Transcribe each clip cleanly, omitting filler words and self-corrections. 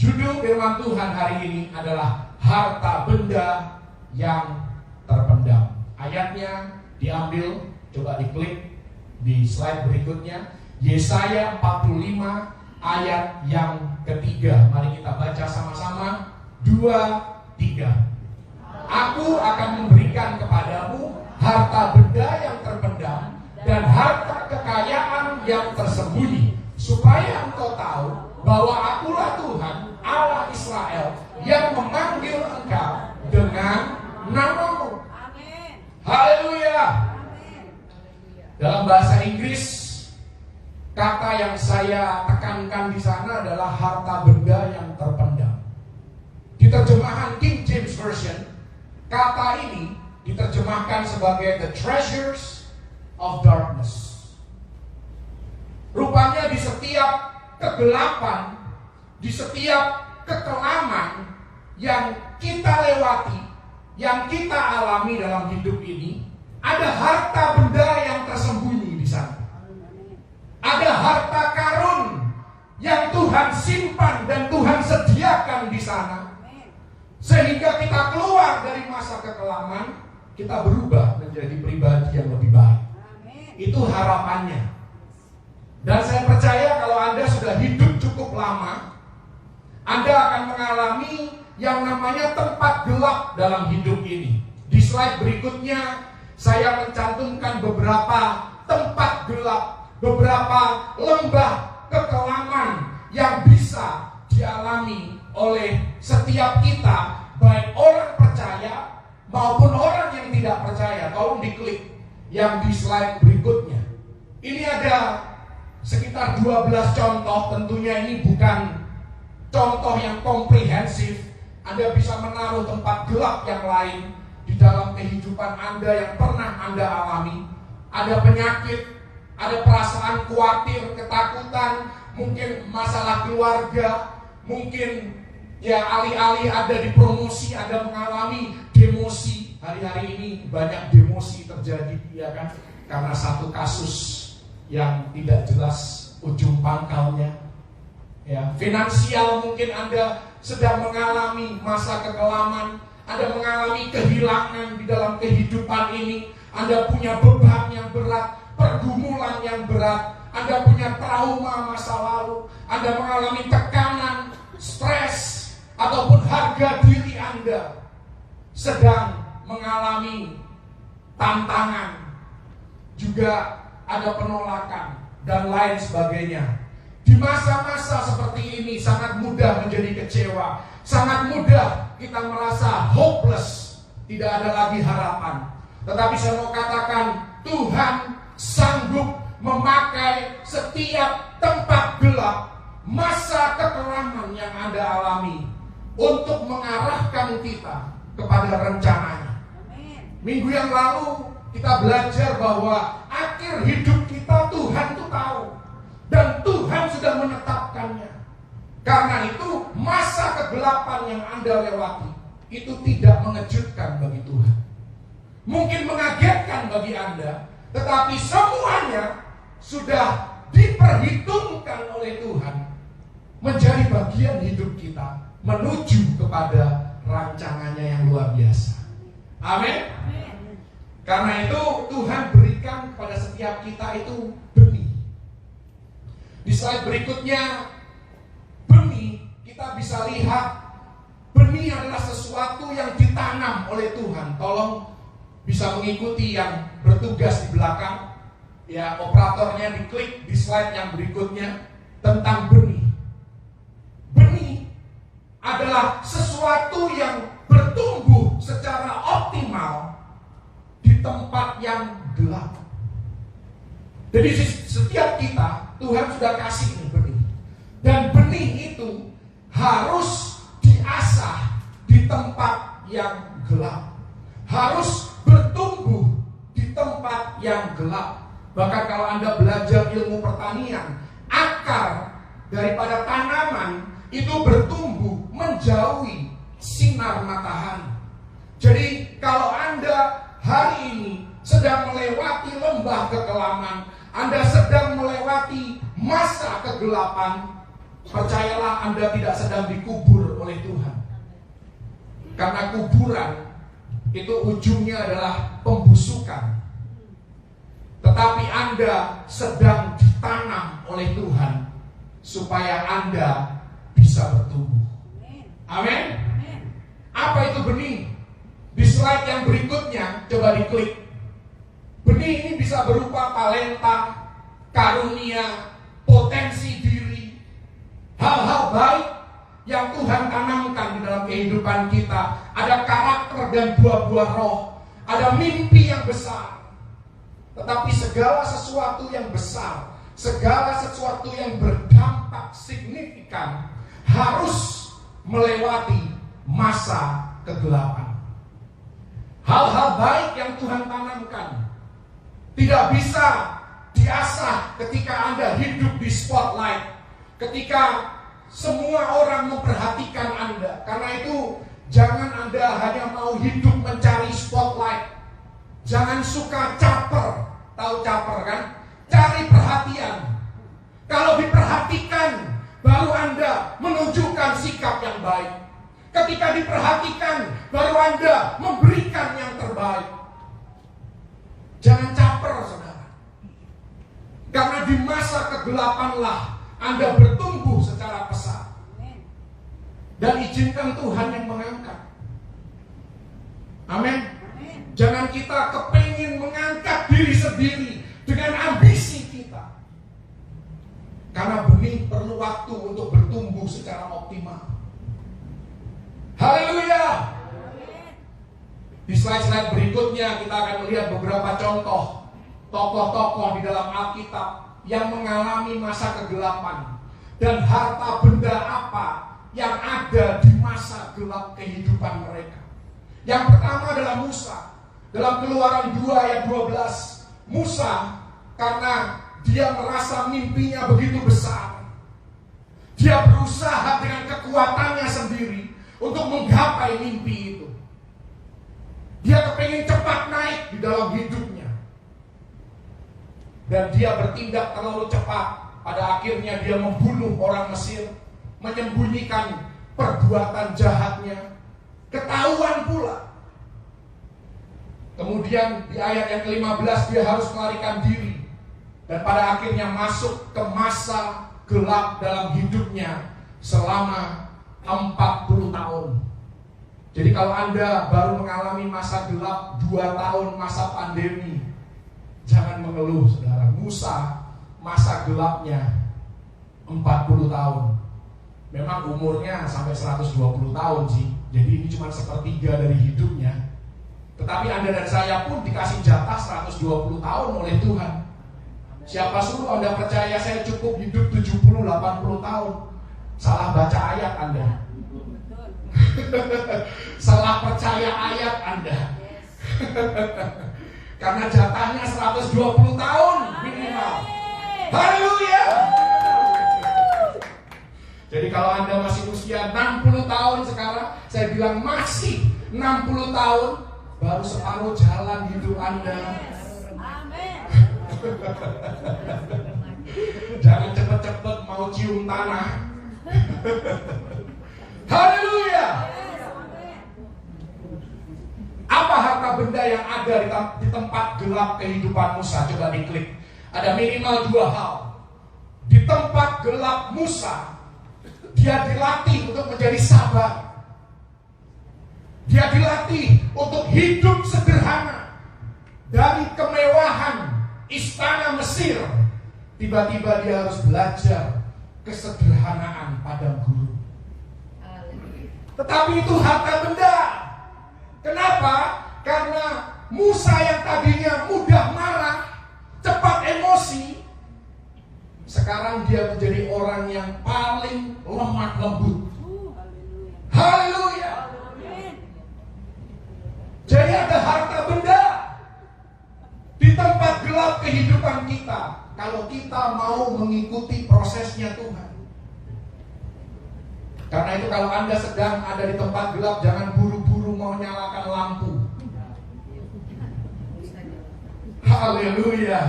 Judul firman Tuhan hari ini adalah harta benda yang terpendam. Ayatnya diambil, coba diklik di slide berikutnya. Yesaya 45 ayat yang ketiga. Mari kita baca sama-sama. 2, 3. Aku akan memberikan kepadamu harta benda yang terpendam dan harta kekayaan yang tersembunyi, supaya engkau tahu bahwa akulah Tuhan Allah Israel yang memanggil engkau dengan namamu. Amin. Haleluya. Amin. Dalam bahasa Inggris, kata yang saya tekankan di sana adalah harta benda yang terpendam. Di terjemahan King James Version, kata ini diterjemahkan sebagai the treasures of darkness. Rupanya di setiap kegelapan, di setiap kekelaman yang kita lewati, yang kita alami dalam hidup ini, ada harta benda yang tersembunyi di sana. Ada harta karun yang Tuhan simpan dan Tuhan sediakan di sana, sehingga kita keluar dari masa kekelaman, kita berubah menjadi pribadi yang lebih baik. Itu harapannya. Dan saya percaya kalau Anda sudah hidup cukup lama, Anda akan mengalami yang namanya tempat gelap dalam hidup ini. Di slide berikutnya saya mencantumkan beberapa tempat gelap, beberapa lembah kekelaman yang bisa dialami oleh setiap kita, baik orang percaya maupun orang yang tidak percaya. Tolong diklik yang di slide berikutnya. Ini ada sekitar 12 contoh. Tentunya ini bukan contoh yang komprehensif. Anda bisa menaruh tempat gelap yang lain di dalam kehidupan Anda yang pernah Anda alami. Ada penyakit, ada perasaan khawatir, ketakutan, mungkin masalah keluarga, mungkin ya alih-alih ada di promosi, ada mengalami demosi. Hari-hari ini banyak demosi terjadi, ya kan? Karena satu kasus yang tidak jelas ujung pangkalnya. Ya, finansial mungkin Anda sedang mengalami masa kekelaman, Anda mengalami kehilangan di dalam kehidupan ini, Anda punya beban yang berat, pergumulan yang berat, Anda punya trauma masa lalu, Anda mengalami tekanan, stres, ataupun harga diri Anda sedang mengalami tantangan, juga ada penolakan dan lain sebagainya. Di masa-masa seperti ini sangat mudah menjadi kecewa, sangat mudah kita merasa hopeless, tidak ada lagi harapan. Tetapi saya mau katakan, Tuhan sanggup memakai setiap tempat gelap, masa kekelaman yang Anda alami, untuk mengarahkan kita kepada rencananya. Minggu yang lalu kita belajar bahwa akhir hidup kita Tuhan itu tahu, dan Tuhan sudah menetapkannya. Karena itu masa kegelapan yang Anda lewati itu tidak mengejutkan bagi Tuhan. Mungkin mengagetkan bagi Anda, tetapi semuanya sudah diperhitungkan oleh Tuhan menjadi bagian hidup kita menuju kepada rancangannya yang luar biasa. Amin. Karena itu Tuhan berikan kepada setiap kita itu benih. Di slide berikutnya, benih, kita bisa lihat benih adalah sesuatu yang ditanam oleh Tuhan. Tolong bisa mengikuti yang bertugas di belakang. Ya, operatornya diklik di slide yang berikutnya tentang benih. Benih adalah sesuatu yang bertumbuh secara optimal di tempat yang gelap. Jadi setiap kita, Tuhan sudah kasih benih. Dan benih itu harus diasah di tempat yang gelap. Harus bertumbuh di tempat yang gelap. Bahkan kalau Anda belajar ilmu pertanian, akar daripada tanaman itu bertumbuh menjauhi sinar matahari. Jadi kalau Anda hari ini sedang melewati lembah kekelaman, Anda sedang melewati masa kegelapan, percayalah Anda tidak sedang dikubur oleh Tuhan. Karena kuburan itu ujungnya adalah pembusukan. Tetapi Anda sedang ditanam oleh Tuhan supaya Anda bisa bertumbuh. Amin. Apa itu benih? Di slide yang berikutnya, coba diklik. Benih ini bisa berupa talenta, karunia, potensi diri, hal-hal baik yang Tuhan tanamkan di dalam kehidupan kita. Ada karakter dan buah-buah roh, ada mimpi yang besar. Tetapi segala sesuatu yang besar, segala sesuatu yang berdampak signifikan harus melewati masa kegelapan. Hal-hal baik yang Tuhan tanamkan tidak bisa diasah ketika Anda hidup di spotlight, ketika semua orang memperhatikan Anda. Karena itu jangan Anda hanya mau hidup mencari spotlight. Jangan suka caper. Tahu caper kan? Cari perhatian. Kalau diperhatikan, baru Anda menunjukkan sikap yang baik. Ketika diperhatikan, baru Anda memberikan yang terbaik. Jangan caper, saudara. Karena di masa kegelapanlah Anda bertumbuh secara pesat. Dan izinkan Tuhan yang mengangkat. Amin. Jangan kita kepingin mengangkat diri sendiri dengan ambisi kita. Karena benih perlu waktu untuk bertumbuh secara optimal. Haleluya. Di slide-slide berikutnya kita akan melihat beberapa contoh tokoh-tokoh di dalam Alkitab yang mengalami masa kegelapan dan harta benda apa yang ada di masa gelap kehidupan mereka. Yang pertama adalah Musa. Dalam Keluaran 2 ayat 12, Musa karena dia merasa mimpinya begitu besar, dia berusaha dengan kekuatannya sendiri untuk menggapai mimpi itu. Dia kepingin cepat naik di dalam hidupnya, dan dia bertindak terlalu cepat. Pada akhirnya dia membunuh orang Mesir, menyembunyikan perbuatan jahatnya, ketahuan pula. Kemudian di ayat yang ke-15 dia harus melarikan diri, dan pada akhirnya masuk ke masa gelap dalam hidupnya selama 40 tahun. Jadi kalau Anda baru mengalami masa gelap 2 tahun masa pandemi, jangan mengeluh, saudara. Musa masa gelapnya 40 tahun. Memang umurnya sampai 120 tahun sih. Jadi ini cuma sepertiga dari hidupnya. Tetapi Anda dan saya pun dikasih jatah 120 tahun oleh Tuhan. Siapa suruh Anda percaya saya cukup hidup 70-80 tahun? Salah baca ayat Anda. Salah percaya ayat Anda. Karena jatahnya 120 tahun minimal. Haleluya. Jadi kalau Anda masih usia 60 tahun sekarang, saya bilang masih 60 tahun, baru separuh jalan hidup Anda. Jangan cepet-cepet mau cium tanah. Haleluya. Apa harta benda yang ada di tempat gelap kehidupan Musa? Coba diklik. Ada minimal 2 hal. Di tempat gelap Musa, dia dilatih untuk menjadi sabar. Dia dilatih untuk hidup sederhana. Dari kemewahan istana Mesir, tiba-tiba dia harus belajar kesederhanaan padang gurun. Tetapi itu harta benda. Kenapa? Karena Musa yang tadinya mudah marah, cepat emosi, sekarang dia menjadi orang yang paling lemah lembut. Haleluya. Jadi ada harta benda di tempat gelap kehidupan kita, kalau kita mau mengikuti prosesnya Tuhan. Karena itu kalau Anda sedang ada di tempat gelap, jangan buru-buru mau nyalakan lampu. Haleluya.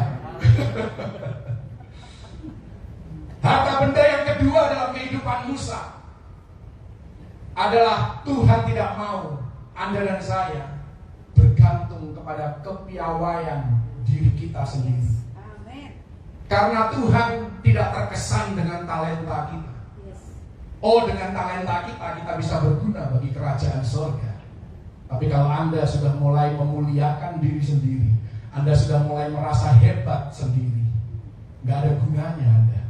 Harta benda yang kedua dalam kehidupan Musa adalah Tuhan tidak mau Anda dan saya bergantung kepada kepiawaian diri kita sendiri. Karena Tuhan tidak terkesan dengan talenta kita. Oh, dengan talenta kita bisa berguna bagi kerajaan surga. Tapi kalau Anda sudah mulai memuliakan diri sendiri, Anda sudah mulai merasa hebat sendiri, nggak ada gunanya Anda.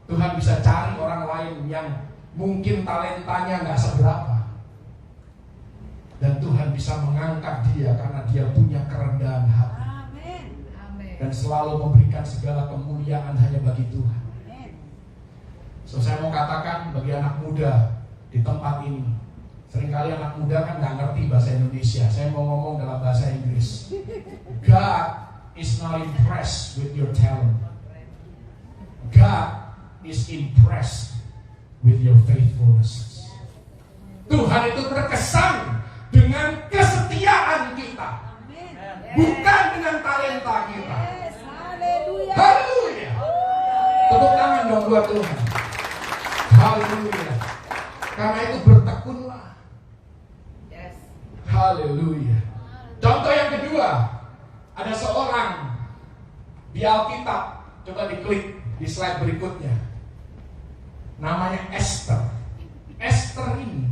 Tuhan bisa cari orang lain yang mungkin talentanya nggak seberapa, dan Tuhan bisa mengangkat dia karena dia punya kerendahan hati. Dan selalu memberikan segala kemuliaan hanya bagi Tuhan. So, saya mau katakan bagi anak muda di tempat ini, seringkali anak muda kan nggak ngerti bahasa Indonesia. Saya mau ngomong dalam bahasa Inggris. God is not impressed with your talent. God is impressed with your faithfulness. Tuhan itu terkesan dengan kesetiaan kita, bukan dengan talenta kita. Haleluya. Tepuk tangan dong buat Tuhan. Haleluya. Karena itu bertekunlah. Haleluya. Contoh yang kedua, ada seorang di Alkitab. Coba diklik di slide berikutnya. Namanya Esther. Esther ini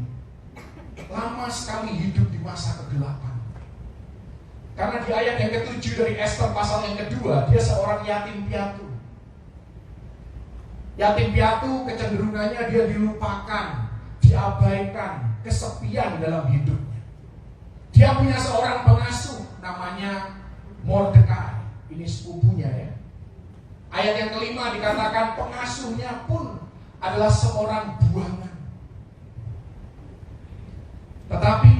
lama sekali hidup di masa kegelapan. Karena di ayat yang ke-7 dari Esther pasal yang kedua, dia seorang yatim piatu. Yatim piatu kecenderungannya dia dilupakan, diabaikan, kesepian dalam hidupnya. Dia punya seorang pengasuh namanya Mordekai. Ini sepupunya ya. Ayat yang kelima dikatakan pengasuhnya pun adalah seorang buangan. Tetapi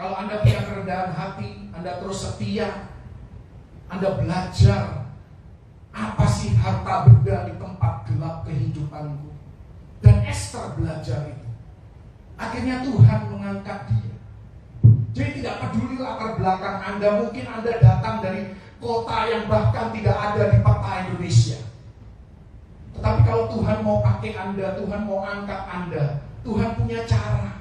kalau Anda punya kerendahan hati, Anda terus setia, Anda belajar apa sih harta benda di tempat gelap kehidupanku. Dan Esther belajar itu. Akhirnya Tuhan mengangkat dia. Jadi tidak peduli latar belakang Anda. Mungkin Anda datang dari kota yang bahkan tidak ada di peta Indonesia. Tetapi kalau Tuhan mau pakai Anda, Tuhan mau angkat Anda, Tuhan punya cara.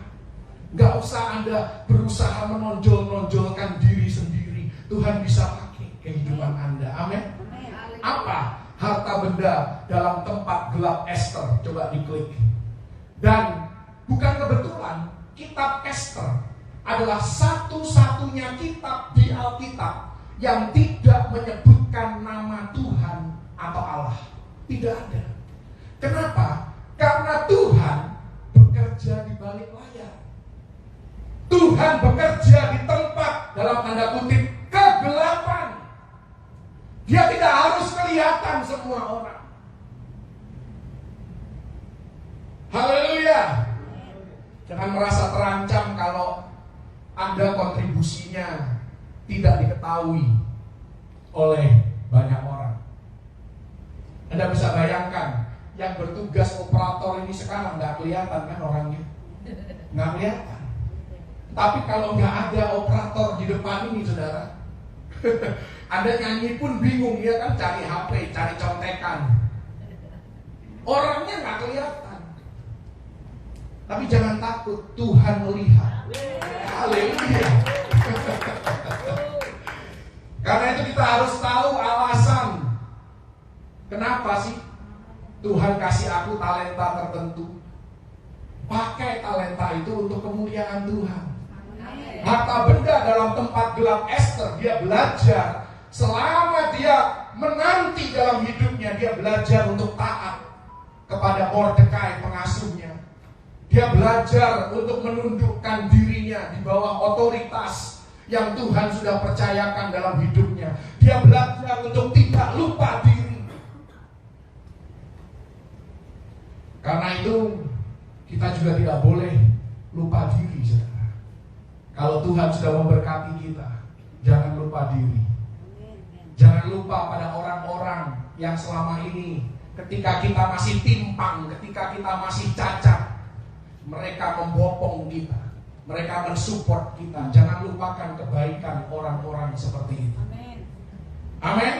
Gak usah Anda berusaha menonjol-nonjolkan diri sendiri. Tuhan bisa pakai kehidupan Anda. Amin. Apa harta benda dalam tempat gelap Esther? Coba diklik. Dan bukan kebetulan kitab Esther adalah satu-satunya kitab di Alkitab yang tidak menyebutkan nama Tuhan atau Allah. Tidak ada. Kenapa? Karena Tuhan bekerja di balik layar. Tuhan bekerja di tempat dalam tanda kutip kegelapan. Dia tidak harus kelihatan semua orang. Haleluya. Jangan merasa terancam kalau Anda kontribusinya tidak diketahui oleh banyak orang. Anda bisa bayangkan yang bertugas operator ini sekarang nggak kelihatan kan orangnya, nggak kelihatan. Tapi kalau nggak ada operator di depan ini, saudara, Anda nyanyi pun bingung, ya kan, cari HP, cari contekan. Orangnya nggak kelihatan. Tapi jangan takut, Tuhan melihat. Haleluya. Karena itu kita harus tahu alasan. Kenapa sih Tuhan kasih aku talenta tertentu? Pakai talenta itu untuk kemuliaan Tuhan. Harta benda dalam tempat gelap Esther, dia belajar selama dia menanti dalam hidupnya, dia belajar untuk taat kepada Mordekai pengasuhnya. Dia belajar untuk menundukkan dirinya di bawah otoritas yang Tuhan sudah percayakan dalam hidupnya. Dia belajar untuk tidak lupa diri. Karena itu kita juga tidak boleh lupa diri, saudara. Kalau Tuhan sudah memberkati kita, jangan lupa diri. Jangan lupa pada orang-orang yang selama ini ketika kita masih timpang, ketika kita masih cacat, mereka membopong kita, mereka mensupport kita. Jangan lupakan kebaikan orang-orang seperti itu. Amin.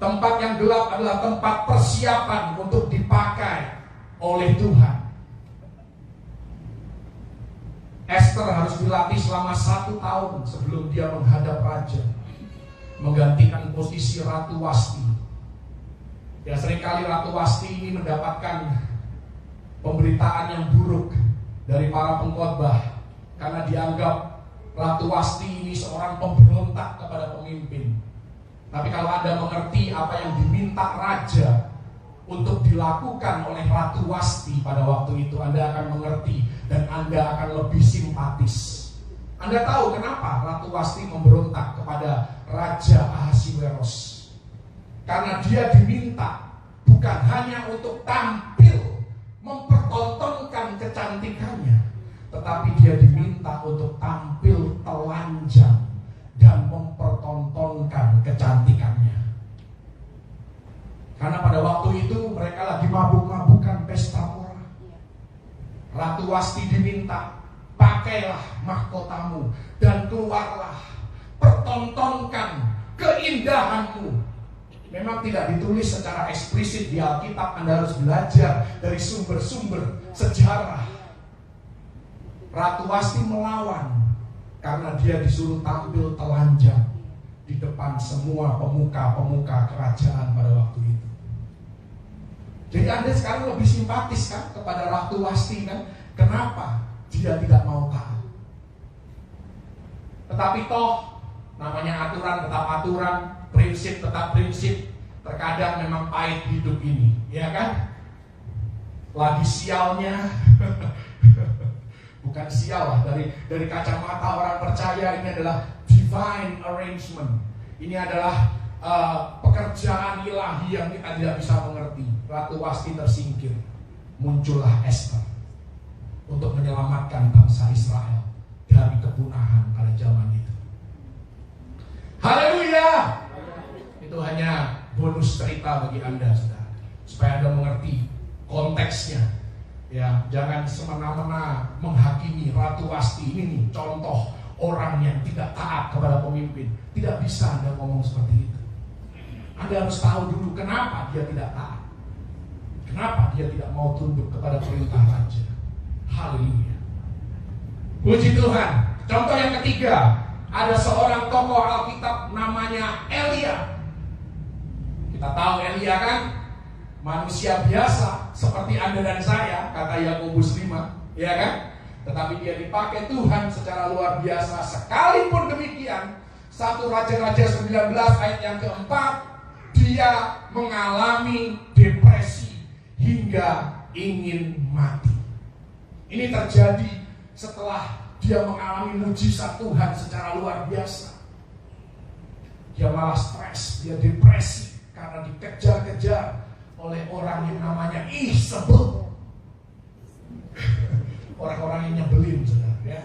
Tempat yang gelap adalah tempat persiapan untuk dipakai oleh Tuhan. Esther harus dilatih selama 1 tahun sebelum dia menghadap raja, menggantikan posisi Ratu Wasti. Ya, seringkali Ratu Wasti ini mendapatkan pemberitaan yang buruk dari para pengkhotbah karena dianggap Ratu Wasti ini seorang pemberontak kepada pemimpin. Tapi kalau Anda mengerti apa yang diminta raja untuk dilakukan oleh Ratu Wasti pada waktu itu, Anda akan mengerti dan Anda akan lebih simpatis. Anda tahu kenapa Ratu Wasti memberontak kepada Raja Ahasiweros? Karena dia diminta bukan hanya untuk tampil mempertontonkan kecantikannya, tetapi dia diminta untuk tampil telanjang dan mempertontonkan kecantikannya. Karena pada waktu itu mereka lagi mabuk-mabukan pesta pora. Ratu Wasti diminta, pakailah mahkotamu dan keluarlah, pertontonkan keindahanmu. Memang tidak ditulis secara eksplisit di Alkitab, Anda harus belajar dari sumber-sumber sejarah. Ratu Wasti melawan karena dia disuruh tampil telanjang di depan semua pemuka-pemuka kerajaan pada waktu itu. Jadi Anda sekarang lebih simpatis kan kepada Ratu Wasti kan? Kenapa dia tidak mau taat? Tetapi toh namanya aturan tetap aturan, prinsip tetap prinsip. Terkadang memang pahit hidup ini, ya kan? Lagi sialnya bukan sial lah, dari kacamata orang percaya ini adalah divine arrangement. Ini adalah pekerjaan ilahi yang kita tidak bisa mengerti. Ratu Wasti tersingkir, muncullah Esther untuk menyelamatkan bangsa Israel dari kepunahan pada zaman itu. Haleluya! Itu hanya bonus cerita bagi Anda, saudara, supaya Anda mengerti konteksnya. Ya, jangan semena-mena menghakimi Ratu Wasti. Ini nih contoh orang yang tidak taat kepada pemimpin. Tidak bisa Anda ngomong seperti itu. Anda harus tahu dulu kenapa dia tidak taat. Kenapa dia tidak mau tunduk kepada perintah raja. Haleluya. Puji Tuhan. Contoh yang ketiga, ada seorang tokoh Alkitab namanya Elia. Kita tahu Elia kan manusia biasa seperti Anda dan saya, kata Yakobus 5, ya kan? Tetapi dia dipakai Tuhan secara luar biasa. Sekalipun demikian, 1 Raja-Raja 19 ayat yang keempat, dia mengalami depresi hingga ingin mati. Ini terjadi setelah dia mengalami mujizat Tuhan secara luar biasa. Dia malah stres, dia depresi karena dikejar-kejar oleh orang yang namanya Isabel. Orang-orang yang nyebelin, saudara, ya.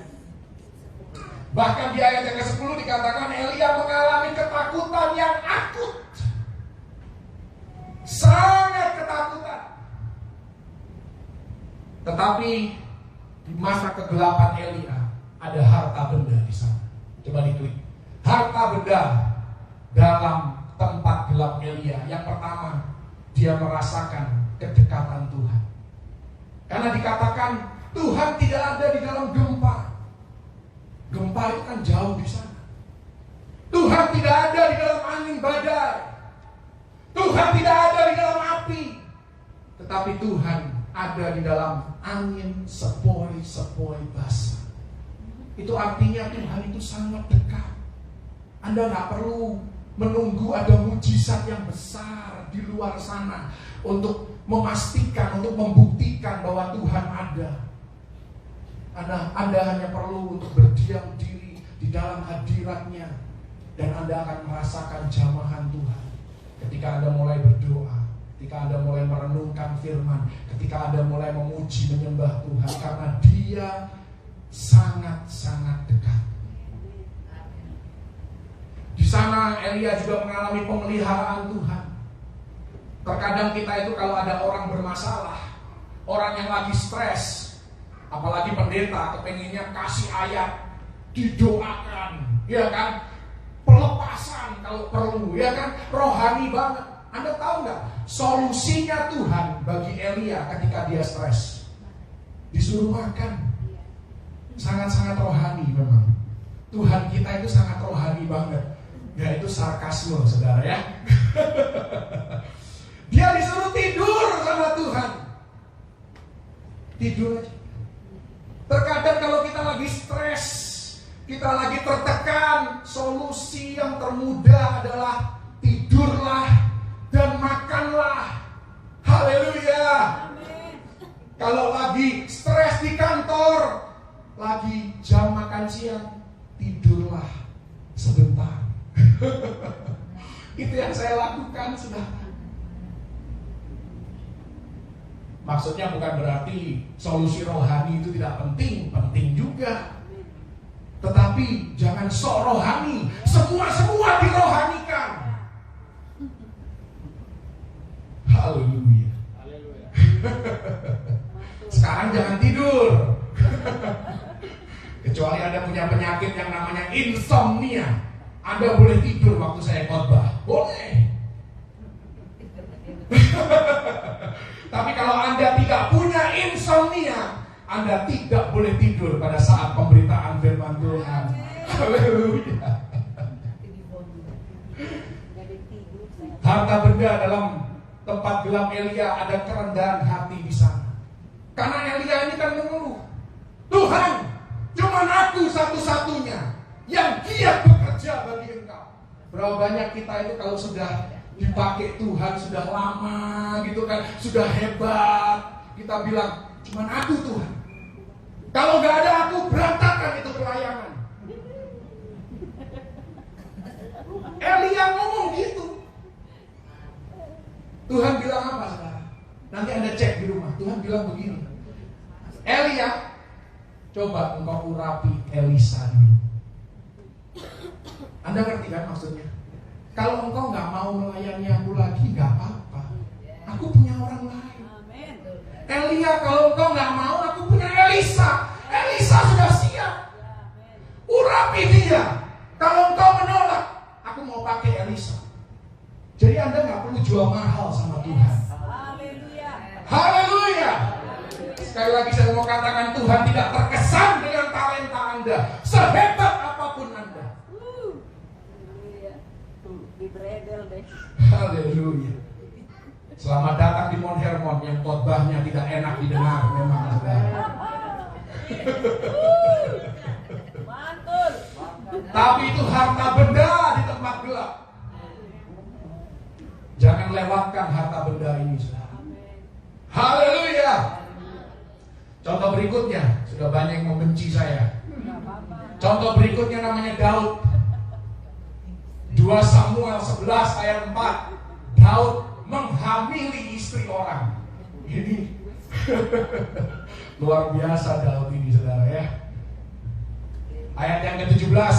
Bahkan di ayat yang ke-10 dikatakan Elia mengalami ketakutan yang akut. Sangat ketakutan. Tetapi di masa kegelapan Elia ada harta benda di sana. Coba diklik. Harta benda dalam tempat gelap Elia. Yang pertama, dia merasakan kedekatan Tuhan. Karena dikatakan Tuhan tidak ada di dalam gempa. Gempa itu kan jauh di sana. Tuhan tidak ada di dalam angin badai. Tuhan tidak ada di dalam api. Tetapi Tuhan ada di dalam angin sepoi-sepoi basah. Itu artinya Tuhan itu sangat dekat. Anda gak perlu menunggu ada mujizat yang besar di luar sana untuk memastikan, untuk membuktikan bahwa Tuhan ada. Anda hanya perlu untuk berdiam diri di dalam hadirat-Nya, dan Anda akan merasakan jamahan Tuhan. Ketika Anda mulai berdoa, ketika Anda mulai merenungkan firman, ketika Anda mulai memuji menyembah Tuhan, karena Dia sangat-sangat dekat. Di sana Elia juga mengalami pemeliharaan Tuhan. Terkadang kita itu kalau ada orang bermasalah, orang yang lagi stres, apalagi pendeta kepenginnya kasih ayat, didoakan, ya kan, pelepasan kalau perlu, ya kan, rohani banget. Anda tahu nggak solusinya Tuhan bagi Elia ketika dia stres? Disuruh makan. Sangat-sangat rohani memang. Tuhan kita itu sangat rohani banget. Ya itu sarkasme saudara ya. Dia disuruh tidur sama Tuhan. Tidur aja. Terkadang kalau kita lagi stres, kita lagi tertekan, solusi yang termudah adalah tidurlah dan makanlah. Haleluya. Kalau lagi stres di kantor, lagi jam makan siang, tidurlah sebentar. Itu yang saya lakukan, saudara. Maksudnya bukan berarti solusi rohani itu tidak penting, penting juga. Tetapi jangan sok rohani, semua dirohanikan. Haleluya. Sekarang jangan tidur. Kecuali Anda punya penyakit yang namanya insomnia, Anda boleh tidur waktu saya khotbah. Boleh. Tapi kalau Anda tidak punya insomnia, Anda tidak boleh tidur pada saat pemberitaan firman Tuhan. Haleluya. Harta benda dalam tempat gelap Elia, ada kerendahan hati di sana. Karena Elia ini kan mengeluh, Tuhan, cuma aku satu-satunya yang giat bekerja bagi Engkau. Berapa banyak kita itu kalau sudah dipakai Tuhan, sudah lama gitu kan, sudah hebat, kita bilang, cuma aku Tuhan. Kalau gak ada aku, berantakan itu pelayanan. Elia ngomong gitu. Tuhan bilang apa saudara? Nanti Anda cek di rumah. Tuhan bilang begini, Elia, coba engkau urapi Elisa dulu. Anda ngerti kan maksudnya? Kalau engkau gak mau melayani aku lagi, gak apa-apa. Aku punya orang lain. Elia, kalau engkau gak mau, aku punya Elisa. Elisa sudah siap. Urapi dia. Kalau engkau menolak, aku mau pakai Elisa. Jadi Anda gak perlu jual mahal sama Tuhan. Haleluya. Sekali lagi saya mau katakan, Tuhan tidak terkesan dengan talenta Anda, sehebat apapun Anda. Haleluya. Selamat datang di Mount Hermon yang khotbahnya tidak enak didengar memang saudara. Tapi itu harta benda di tempat gelap. Jangan lewatkan harta benda ini saudara. Haleluya. Contoh berikutnya, sudah banyak yang membenci saya. Contoh berikutnya namanya Daud. 2 Samuel 11 ayat 4. Daud menghamili istri orang. Ini luar biasa Daud ini saudara ya. Ayat yang ke-17,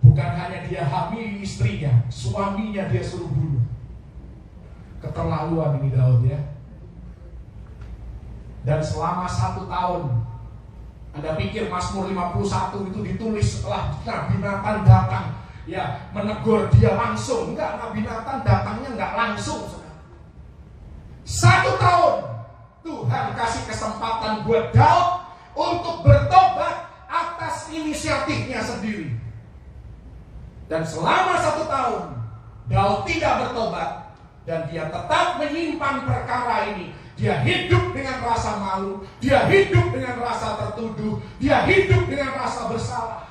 bukan hanya dia hamili istrinya, suaminya dia suruh bunuh. Keterlaluan ini Daud ya. Dan selama 1 tahun, Anda pikir Mazmur 51 itu ditulis setelah Nabi Nathan datang ya menegur dia langsung? Enggak, Nabi Nathan datangnya enggak langsung. 1 tahun Tuhan kasih kesempatan buat Daud untuk bertobat atas inisiatifnya sendiri. Dan selama 1 tahun Daud tidak bertobat, dan dia tetap menyimpan perkara ini. Dia hidup dengan rasa malu, dia hidup dengan rasa tertuduh, dia hidup dengan rasa bersalah.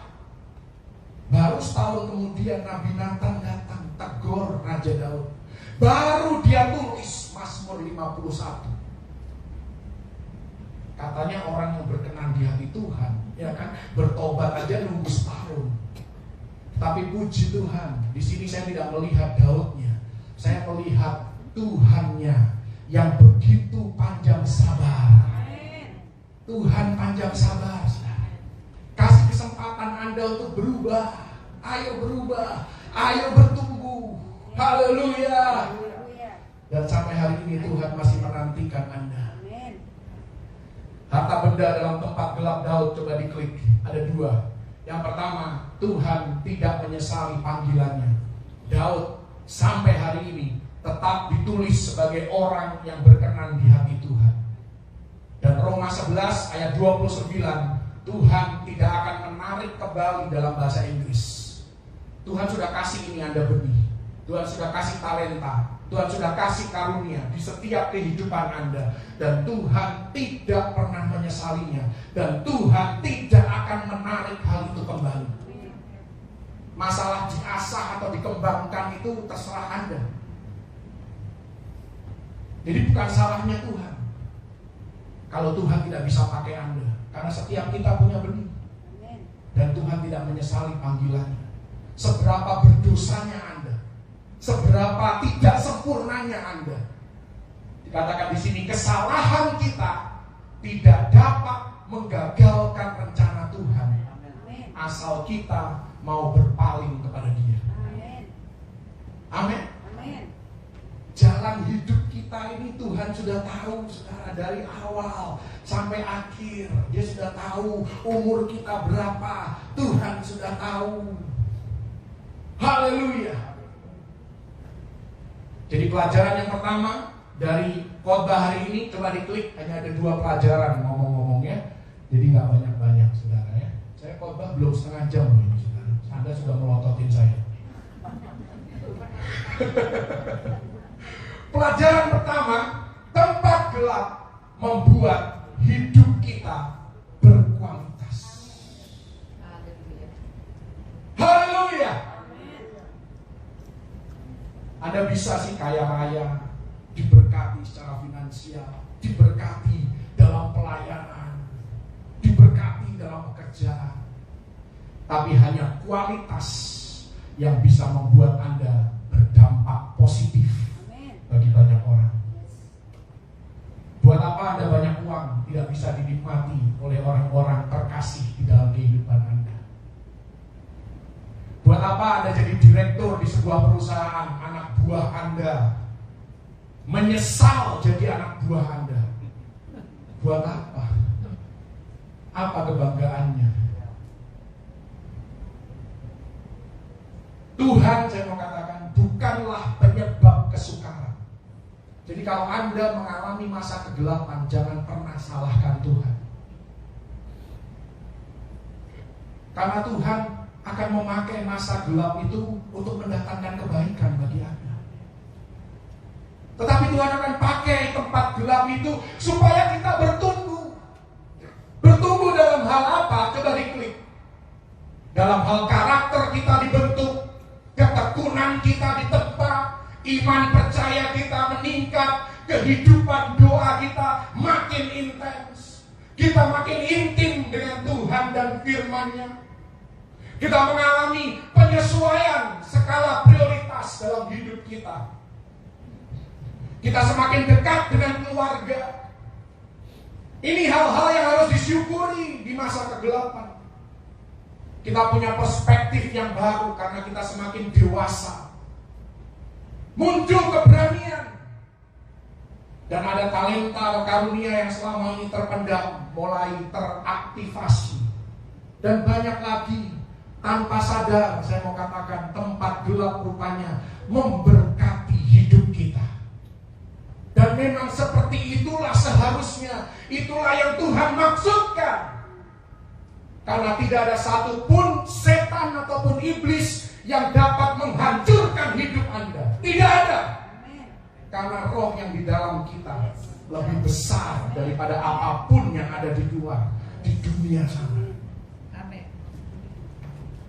Baru setahun kemudian Nabi Nathan datang tegur Raja Daud. Baru dia tulis Mazmur 51. Katanya orang yang berkenan di hati Tuhan, ya kan, bertobat aja nunggu setahun. Tapi puji Tuhan, di sini saya tidak melihat Daudnya, saya melihat Tuhannya yang begitu panjang sabar. Tuhan panjang sabar. Kasih kesempatan Anda untuk berubah. Ayo berubah, ayo bertumbuh. Haleluya. Dan sampai hari ini Tuhan masih menantikan Anda. Harta benda dalam tempat gelap Daud, coba diklik. Ada 2. Yang pertama, Tuhan tidak menyesali panggilannya. Daud sampai hari ini tetap ditulis sebagai orang yang berkenan di hati Tuhan. Dan Roma 11 ayat 29, Tuhan tidak akan menarik kembali dalam bahasa Inggris. Tuhan sudah kasih ini Anda benih, Tuhan sudah kasih talenta, Tuhan sudah kasih karunia di setiap kehidupan Anda. Dan Tuhan tidak pernah menyesalinya. Dan Tuhan tidak akan menarik hal itu kembali. Masalah diasah atau dikembangkan itu terserah Anda. Jadi bukan salahnya Tuhan kalau Tuhan tidak bisa pakai Anda. Karena setiap kita punya benih. Dan Tuhan tidak menyesali panggilannya. Seberapa berdosanya Anda, seberapa tidak sempurnanya Anda. Dikatakan di sini, kesalahan kita tidak dapat menggagalkan rencana Tuhan. Asal kita mau berpaling kepada Dia. Amin. Jalan hidup kita ini Tuhan sudah tahu, saudara, dari awal sampai akhir. Dia sudah tahu umur kita berapa. Tuhan sudah tahu. Haleluya. Jadi pelajaran yang pertama dari khotbah hari ini, coba diklik, hanya ada 2 pelajaran ngomong-ngomongnya. Jadi nggak banyak-banyak, saudara ya. Saya khotbah belum setengah jam ini, saudara. Anda sudah melototin saya. Pelajaran pertama, tempat gelap membuat hidup kita berkualitas. Haleluya. Anda bisa sih kaya raya, diberkati secara finansial, diberkati dalam pelayanan, diberkati dalam pekerjaan. Tapi hanya kualitas yang bisa membuat Anda berdampak positif bagi banyak orang. Buat apa Anda banyak uang tidak bisa dinikmati oleh orang-orang terkasih di dalam kehidupan Anda? Buat apa Anda jadi direktur di sebuah perusahaan, anak buah Anda menyesal jadi anak buah Anda? Buat apa? Apa kebanggaannya? Tuhan, saya mau katakan, bukanlah penyebab kesukaran. Jadi kalau Anda mengalami masa kegelapan, jangan pernah salahkan Tuhan. Karena Tuhan akan memakai masa gelap itu untuk mendatangkan kebaikan bagi Anda. Tetapi Tuhan akan pakai tempat gelap itu supaya kita bertumbuh. Bertumbuh dalam hal apa? Coba diklik. Dalam hal karakter kita dibentuk, ketekunan kita ditempa, iman percaya kita meningkat, kehidupan doa kita makin intens. Kita makin intim dengan Tuhan dan firman-Nya. Kita mengalami penyesuaian skala prioritas dalam hidup kita. Kita semakin dekat dengan keluarga. Ini hal-hal yang harus disyukuri di masa kegelapan. Kita punya perspektif yang baru karena kita semakin dewasa. Muncul keberanian. Dan ada talenta atau karunia yang selama ini terpendam mulai teraktivasi. Dan banyak lagi tanpa sadar, saya mau katakan, tempat gelap rupanya memberkati hidup kita. Dan memang seperti itulah seharusnya. Itulah yang Tuhan maksudkan. Karena tidak ada satupun setan ataupun iblis yang dapat menghancurkan hidup Anda. Tidak ada. Karena roh yang di dalam kita lebih besar daripada apapun yang ada di luar, di dunia sana. Amin.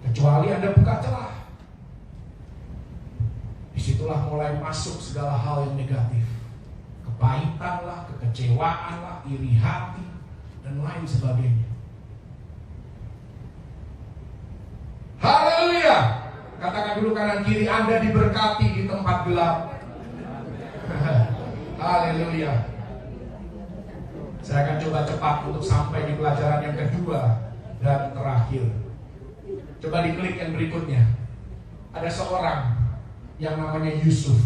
Kecuali Anda buka celah. Disitulah mulai masuk segala hal yang negatif. Kepahitan lah, kekecewaan lah, iri hati, dan lain sebagainya. Haleluya. Katakan dulu kanan kiri, Anda diberkati di tempat gelap. Haleluya. Saya akan coba cepat untuk sampai di pelajaran yang kedua dan terakhir. Coba diklik yang berikutnya. Ada seorang yang namanya Yusuf.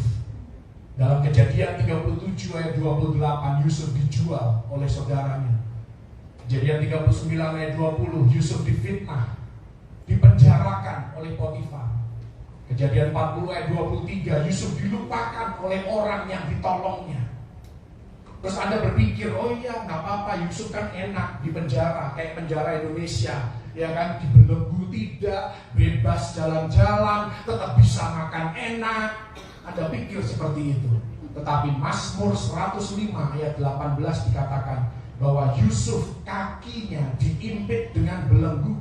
Dalam Kejadian 37 ayat 28, Yusuf dijual oleh saudaranya. Kejadian 39 ayat 20, Yusuf difitnah, dipenjarakan oleh Potifar. Kejadian 40 ayat 23, Yusuf dilupakan oleh orang yang ditolongnya. Terus Anda berpikir, oh iya gak apa-apa, Yusuf kan enak di penjara, kayak penjara Indonesia, ya kan, dibelenggu tidak, bebas jalan-jalan, tetap bisa makan enak. Anda pikir seperti itu. Tetapi Mazmur 105 ayat 18 dikatakan bahwa Yusuf kakinya diimpit dengan belenggu.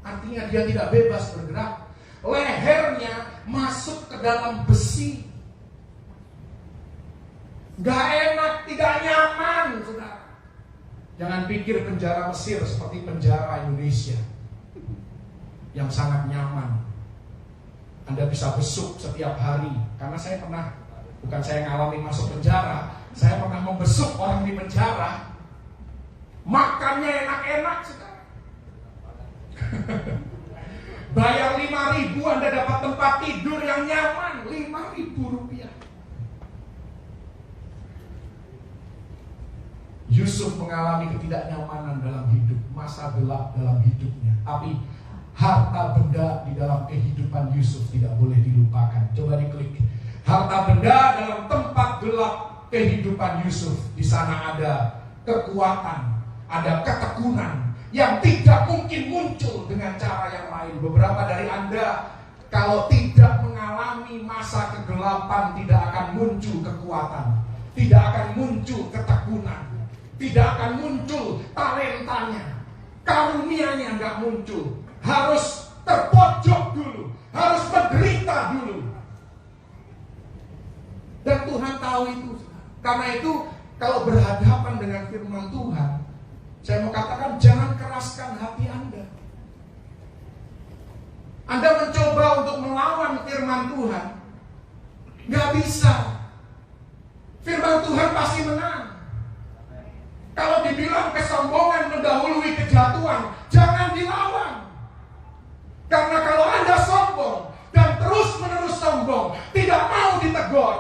Artinya dia tidak bebas bergerak. Lehernya masuk ke dalam besi. Gak enak, tidak nyaman, saudara. Jangan pikir penjara Mesir seperti penjara Indonesia yang sangat nyaman. Anda bisa besuk setiap hari. Karena saya pernah, bukan saya ngalami masuk penjara, saya pernah membesuk orang di penjara. Makannya enak-enak, saudara. Bayar 5.000 Anda dapat tempat tidur yang nyaman, 5.000 rupiah. Yusuf mengalami ketidaknyamanan dalam hidup, masa gelap dalam hidupnya. Tapi harta benda di dalam kehidupan Yusuf tidak boleh dilupakan. Coba diklik. Harta benda dalam tempat gelap kehidupan Yusuf. Di sana ada kekuatan, ada ketekunan yang tidak mungkin muncul dengan cara yang lain. Beberapa dari Anda, kalau tidak mengalami masa kegelapan, tidak akan muncul kekuatan, tidak akan muncul ketekunan, tidak akan muncul talentanya, karunianya nggak muncul. Harus terpojok dulu, harus menderita dulu. Dan Tuhan tahu itu. Karena itu, kalau berhadapan dengan firman Tuhan, saya mau katakan, jangan keraskan hati Anda. Anda mencoba untuk melawan firman Tuhan, gak bisa. Firman Tuhan pasti menang. Kalau dibilang kesombongan mendahului kejatuhan, jangan dilawan. Karena kalau Anda sombong dan terus-menerus sombong, tidak mau ditegur,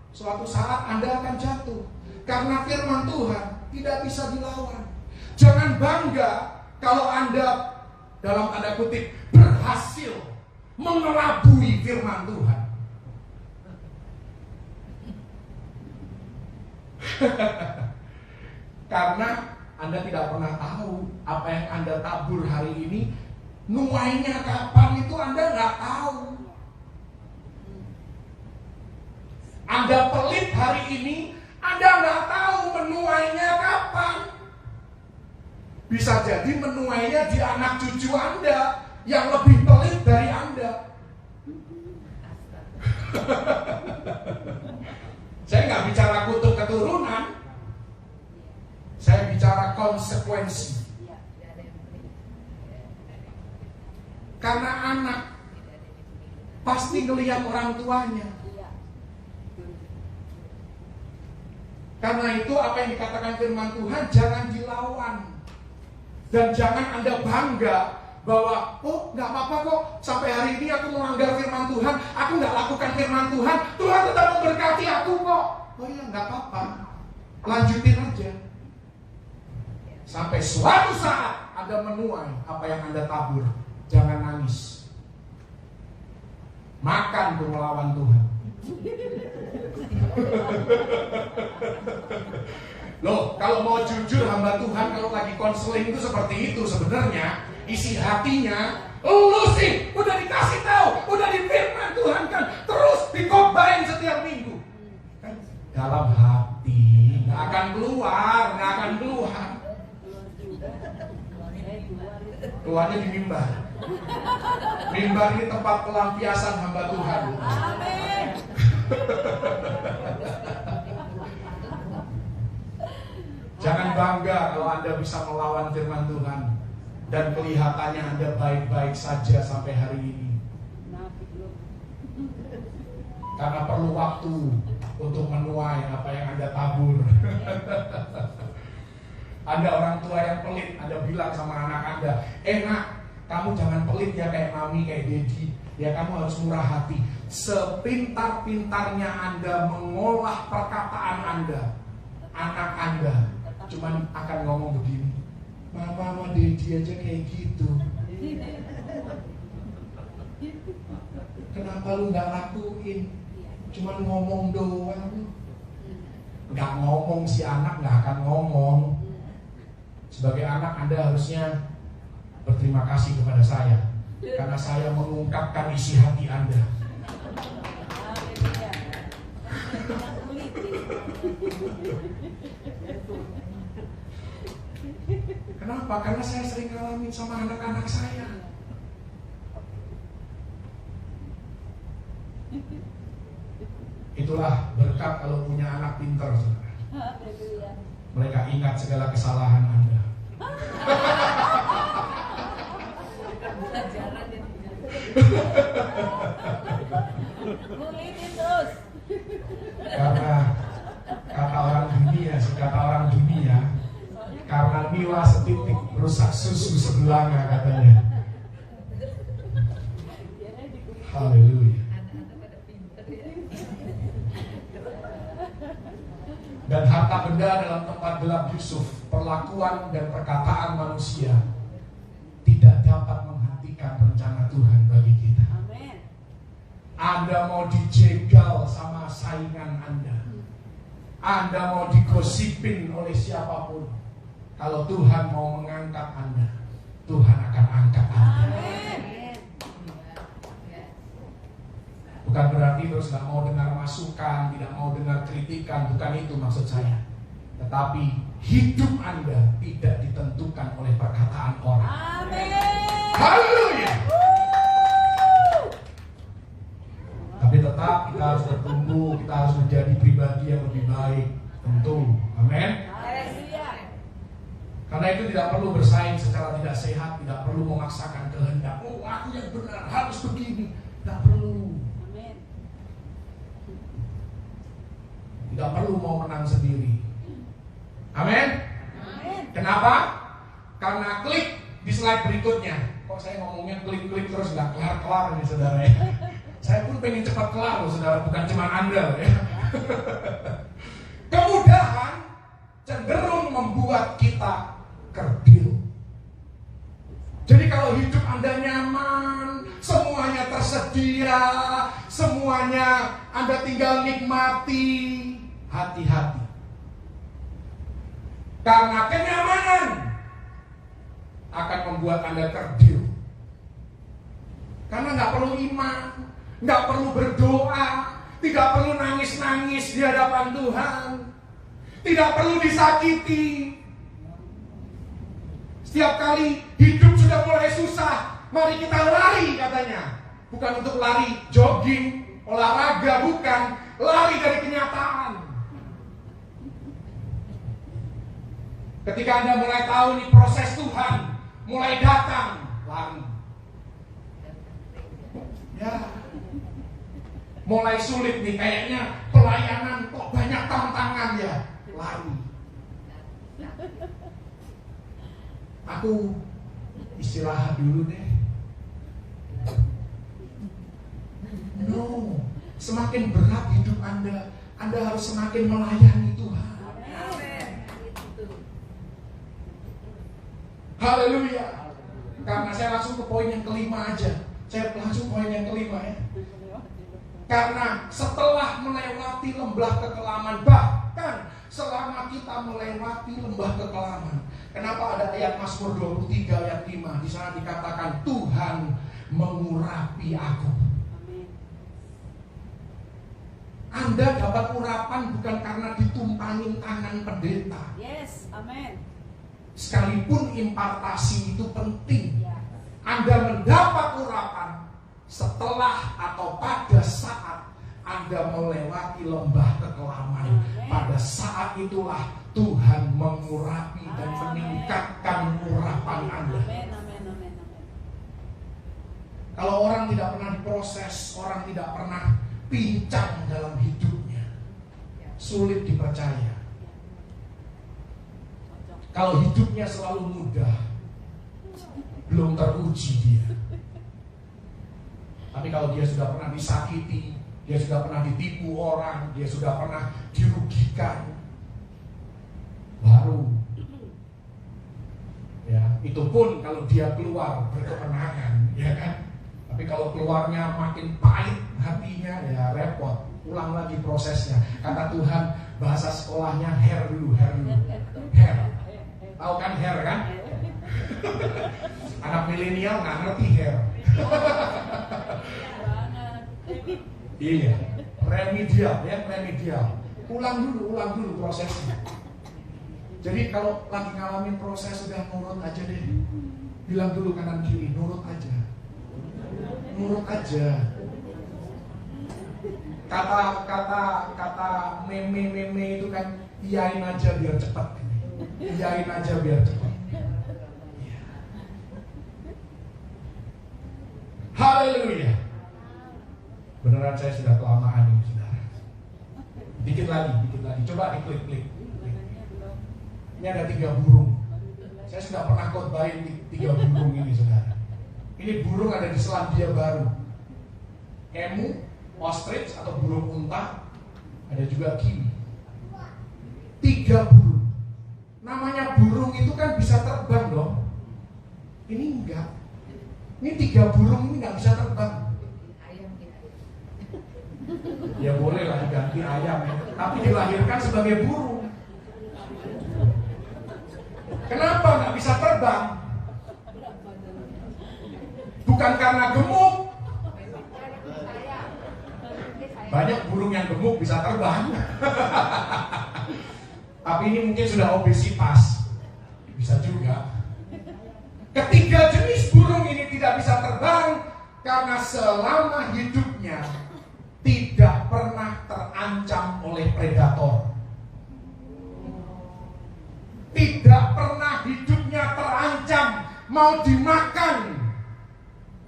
suatu saat Anda akan jatuh. Karena firman Tuhan tidak bisa dilawan. Jangan bangga kalau Anda, dalam tanda kutip, berhasil mengelabui firman Tuhan. Karena Anda tidak pernah tahu apa yang Anda tabur hari ini, nuainya kapan itu Anda nggak tahu. Anda pelit hari ini, Anda nggak tahu menuainya kapan. Bisa jadi menuainya di anak cucu Anda yang lebih pelit dari Anda. Saya nggak bicara kutuk keturunan, saya bicara konsekuensi. Karena anak pasti ngelihat orang tuanya. Karena itu apa yang dikatakan firman Tuhan jangan dilawan. Dan jangan Anda bangga bahwa, oh gak apa-apa kok, sampai hari ini aku melanggar firman Tuhan, aku gak lakukan firman Tuhan, Tuhan tetap memberkati aku kok. Oh iya gak apa-apa, lanjutin aja. Sampai suatu saat Anda menuai apa yang Anda tabur. Jangan nangis. Makan untuk melawan Tuhan. Loh, kalau mau jujur hamba Tuhan, kalau lagi konseling itu seperti itu sebenarnya. Isi hatinya, lu sih udah dikasih tahu, udah difirman Tuhan kan, terus dikobain setiap minggu. Kan dalam hati nggak akan keluar. Keluarnya di mimbar. Mimbar ini tempat pelampiasan hamba Tuhan. Amin. Jangan bangga kalau Anda bisa melawan firman Tuhan dan kelihatannya Anda baik-baik saja sampai hari ini. Karena perlu waktu untuk menuai apa yang Anda tabur. Anda orang tua yang pelit, Anda bilang sama anak Anda, enak, kamu jangan pelit ya kayak mami, kayak dedi. Ya kamu harus murah hati. Sepintar-pintarnya Anda mengolah perkataan Anda, anak Anda cuman akan ngomong begini, mama sama dedi aja kayak gitu. Kenapa lu nggak lakuin? Cuman ngomong doang. Nggak ngomong, si anak nggak akan ngomong. Sebagai anak Anda harusnya berterima kasih kepada saya, karena saya mengungkapkan isi hati Anda. Kenapa? Karena saya sering ngalamin sama anak-anak saya. Itulah berkat kalau punya anak pintar, saudara. Mereka ingat segala kesalahan Anda. Karena kata orang dunia, karena nila setitik rusak susu sebelanga, katanya. Haleluya. Dan harta benda dalam tempat gelap Yusuf, perlakuan dan perkataan manusia tidak dapat menghentikan rencana Tuhan bagi kita. Amen. Anda mau dijegal sama saingan Anda mau digosipin oleh siapapun, kalau Tuhan mau mengangkat Anda, Tuhan akan angkat Anda. Amen. Bukan berarti terus gak mau dengar masukan, tidak mau dengar kritikan, bukan itu maksud saya. Tetapi hidup Anda tidak ditentukan oleh perkataan orang. Amin. Haleluya. Tapi tetap kita harus bertumbuh, kita harus menjadi pribadi yang lebih baik, tentu. Amin. Karena itu tidak perlu bersaing secara tidak sehat, tidak perlu memaksakan kehendak. Oh, aku yang benar, harus begini. Tidak perlu. Tidak perlu mau menang sendiri. Amin. Kenapa? Karena klik di slide berikutnya. Kok saya ngomongnya klik-klik terus nggak kelar-kelar nih, saudara ya. Saya pun pengen cepat kelar loh, saudara, bukan cuma Anda ya. Kemudahan cenderung membuat kita kerdil. Jadi kalau hidup Anda nyaman, semuanya tersedia, semuanya Anda tinggal nikmati, hati-hati. Karena kenyamanan akan membuat Anda kerdil. Karena nggak perlu iman, nggak perlu berdoa, tidak perlu nangis-nangis di hadapan Tuhan, tidak perlu disakiti. Setiap kali hidup sudah mulai susah, mari kita lari, katanya. Bukan untuk lari jogging, olahraga, bukan. Lari dari kenyataan. Ketika Anda mulai tahu nih proses Tuhan mulai datang, lari. Ya, mulai sulit nih, kayaknya pelayanan kok banyak tantangan ya, lari. Aku istirahat dulu deh. No, semakin berat hidup Anda harus semakin melayani Tuhan. Haleluya. Karena saya langsung ke poin yang kelima aja. Saya langsung poin yang kelima ya. Karena setelah melewati lembah kekelaman, bahkan selama kita melewati lembah kekelaman, kenapa ada ayat Mazmur 23 ayat 5? Di sana dikatakan Tuhan mengurapi aku. Anda dapat urapan bukan karena ditumpangin tangan pendeta. Yes, amin. Sekalipun impartasi itu penting, Anda mendapat urapan setelah atau pada saat Anda melewati lembah kekelaman. Pada saat itulah Tuhan mengurapi dan meningkatkan urapan Anda. Kalau orang tidak pernah diproses, orang tidak pernah pincang dalam hidupnya, sulit dipercaya. Kalau hidupnya selalu mudah, belum teruji dia. Tapi kalau dia sudah pernah disakiti, dia sudah pernah ditipu orang, dia sudah pernah dirugikan, baru ya, itu pun kalau dia keluar berkemenangan, ya kan? Tapi kalau keluarnya makin pahit hatinya, ya repot. Ulang lagi prosesnya. Kata Tuhan, bahasa sekolahnya hair dulu. Hair. Tahu kan hair kan? Anak milenial nggak ngerti hair. Iya, remedial. Ulang dulu prosesnya. Jadi kalau lagi ngalamin proses, udah nurut aja deh. Bilang dulu kanan kiri, nurut aja. Kata meme itu kan, iyain aja biar cepat. Haleluya. Beneran saya sudah kelamaan ini, saudara. Dikit lagi. Coba diklik. Ini ada 3 burung. Saya sudah pernah khotbahin 3 burung ini, saudara. Ini burung ada di Selandia Baru. Emu, ostrich atau burung unta, ada juga kiwi. 3 burung. Namanya burung itu kan bisa terbang dong. Ini enggak. Ini 3 burung ini nggak bisa terbang. Ya boleh lah diganti ayam ya. Tapi dilahirkan sebagai burung. Kenapa nggak bisa terbang? Bukan karena gemuk. Banyak burung yang gemuk bisa terbang. Tapi ini mungkin sudah obesitas. Bisa juga. Ketiga jenis burung ini tidak bisa terbang karena selama hidupnya tidak pernah terancam oleh predator. Tidak pernah hidupnya terancam mau dimakan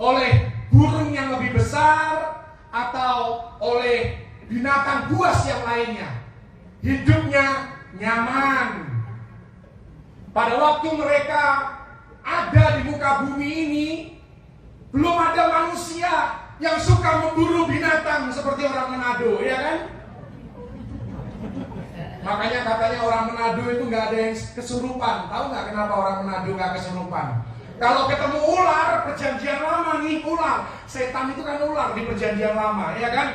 oleh burung yang lebih besar atau oleh binatang buas yang lainnya. Hidupnya nyaman. Pada waktu mereka ada di muka bumi ini, belum ada manusia yang suka memburu binatang seperti orang Manado, ya kan? Makanya katanya orang Manado itu nggak ada yang kesurupan. Tahu nggak kenapa orang Manado nggak kesurupan? Kalau ketemu ular, perjanjian lama nih ular. Setan itu kan ular di perjanjian lama, ya kan?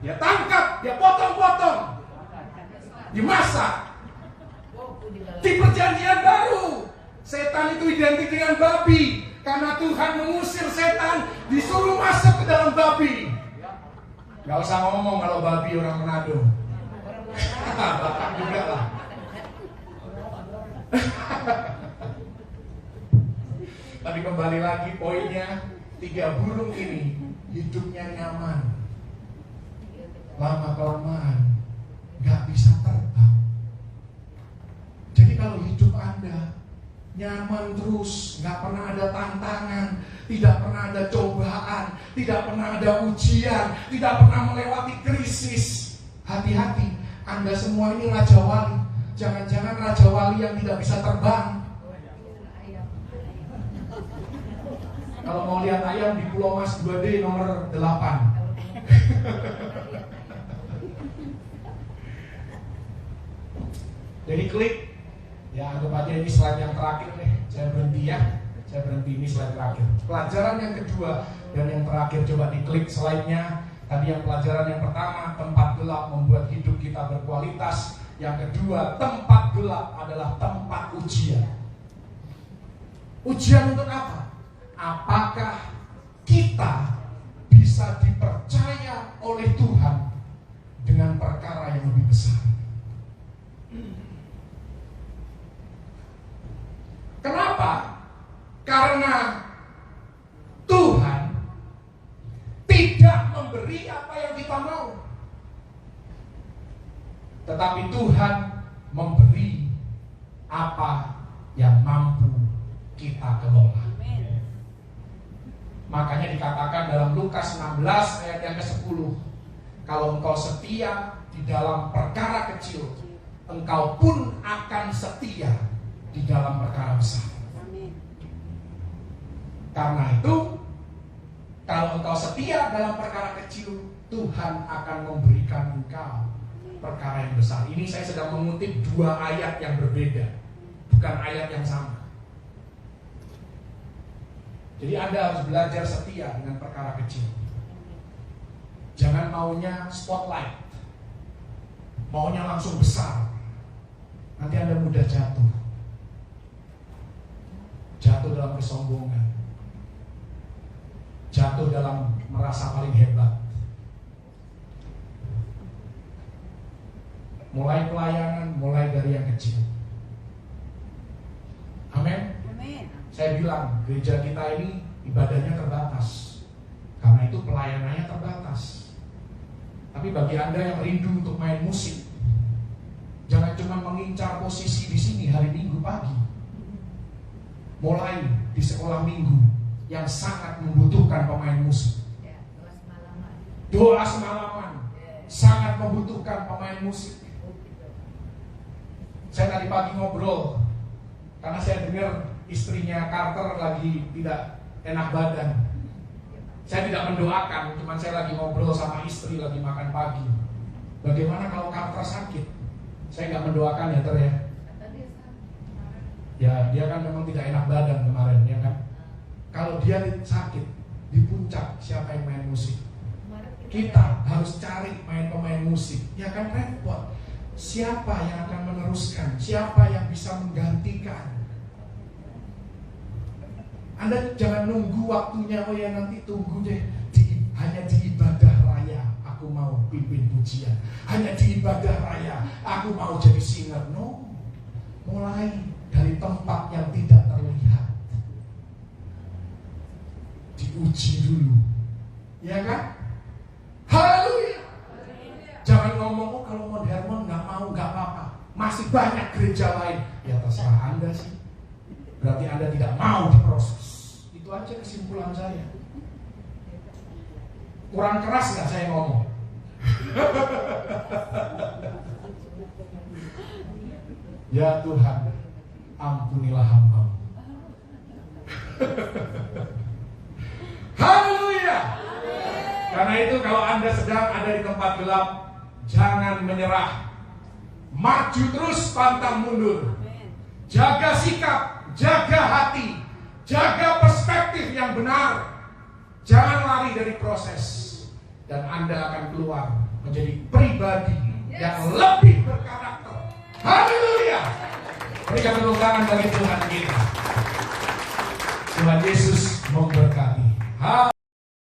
Dia tangkap, dia potong-potong, dimasak. Di perjanjian baru, setan itu identik dengan babi. Karena Tuhan mengusir setan, disuruh masuk ke dalam babi. Gak usah ngomong kalau babi orang Manado. Bapak juga lah. Tapi kembali lagi poinnya, 3 burung ini hidupnya nyaman. Lama-kelamaan gak bisa terbang. Jadi kalau hidup Anda nyaman terus, gak pernah ada tantangan, tidak pernah ada cobaan, tidak pernah ada ujian, tidak pernah melewati krisis, hati-hati, Anda semua ini Raja Wali. Jangan-jangan Raja Wali yang tidak bisa terbang. Kalau mau lihat ayam di Pulau Mas 2D nomor 8. Jadi klik. Ya anggap aja ini slide yang terakhir nih. Saya berhenti ya. Saya berhenti, ini slide terakhir. Pelajaran yang kedua dan yang terakhir, coba diklik slide-nya. Tadi yang pelajaran yang pertama, tempat gelap membuat hidup kita berkualitas. Yang kedua, tempat gelap adalah tempat ujian. Ujian untuk apa? Apakah kita bisa dipercaya oleh Tuhan dengan perkara yang lebih besar? Kenapa? Karena Tuhan tidak memberi apa yang kita mau, tetapi Tuhan memberi apa yang mampu kita kelola. Makanya dikatakan dalam Lukas 16 ayat yang ke-10, kalau engkau setia di dalam perkara kecil, engkau pun akan setia di dalam perkara besar. Karena itu, kalau engkau setia dalam perkara kecil, Tuhan akan memberikan engkau perkara yang besar. Ini saya sedang mengutip 2 ayat yang berbeda, bukan ayat yang sama. Jadi Anda harus belajar setia dengan perkara kecil. Jangan maunya spotlight, maunya langsung besar. Nanti Anda mudah jatuh. Jatuh dalam kesombongan, jatuh dalam merasa paling hebat. Mulai pelayanan, mulai dari yang kecil. Amin. Saya bilang, gereja kita ini ibadahnya terbatas, karena itu pelayanannya terbatas. Tapi bagi Anda yang rindu untuk main musik, jangan cuma mengincar posisi di sini hari Minggu pagi. Mulai di sekolah minggu yang sangat membutuhkan pemain musik. Doa semalaman sangat membutuhkan pemain musik. Saya tadi pagi ngobrol, karena saya dengar istrinya Carter lagi tidak enak badan. Saya tidak mendoakan, cuman saya lagi ngobrol sama istri lagi makan pagi. Bagaimana kalau Carter sakit? Saya nggak mendoakan ya, Ter ya. Ya, dia kan memang tidak enak badan kemarin, ya kan. Kalau dia sakit di puncak, siapa yang main musik? Kita harus cari pemain musik, ya kan, repot. Siapa yang akan meneruskan? Siapa yang bisa menggantikan? Anda jangan nunggu waktunya, oh ya nanti tunggu deh. Hanya di ibadah raya aku mau pimpin pujian. Hanya di ibadah raya aku mau jadi singer. No, mulai dari tempat yang tidak terlihat. Diuji dulu, ya kan? Haleluya. Jangan ngomong, oh kalau mau Hermon nggak mau, nggak apa-apa. Masih banyak gereja lain. Ya terserah Anda sih. Berarti Anda tidak mau diproses. Itu aja kesimpulan saya. Kurang keras nggak saya ngomong? Ya Tuhan, ampunilah hamba-Mu. Haleluya. Karena itu kalau Anda sedang ada di tempat gelap, jangan menyerah. Maju terus, pantang mundur. Jaga sikap, jaga hati, jaga perspektif yang benar. Jangan lari dari proses. Dan Anda akan keluar menjadi pribadi yang lebih berkarakter. Haleluya. Berikan tepuk tangan bagi Tuhan kita. Tuhan Yesus memberkati.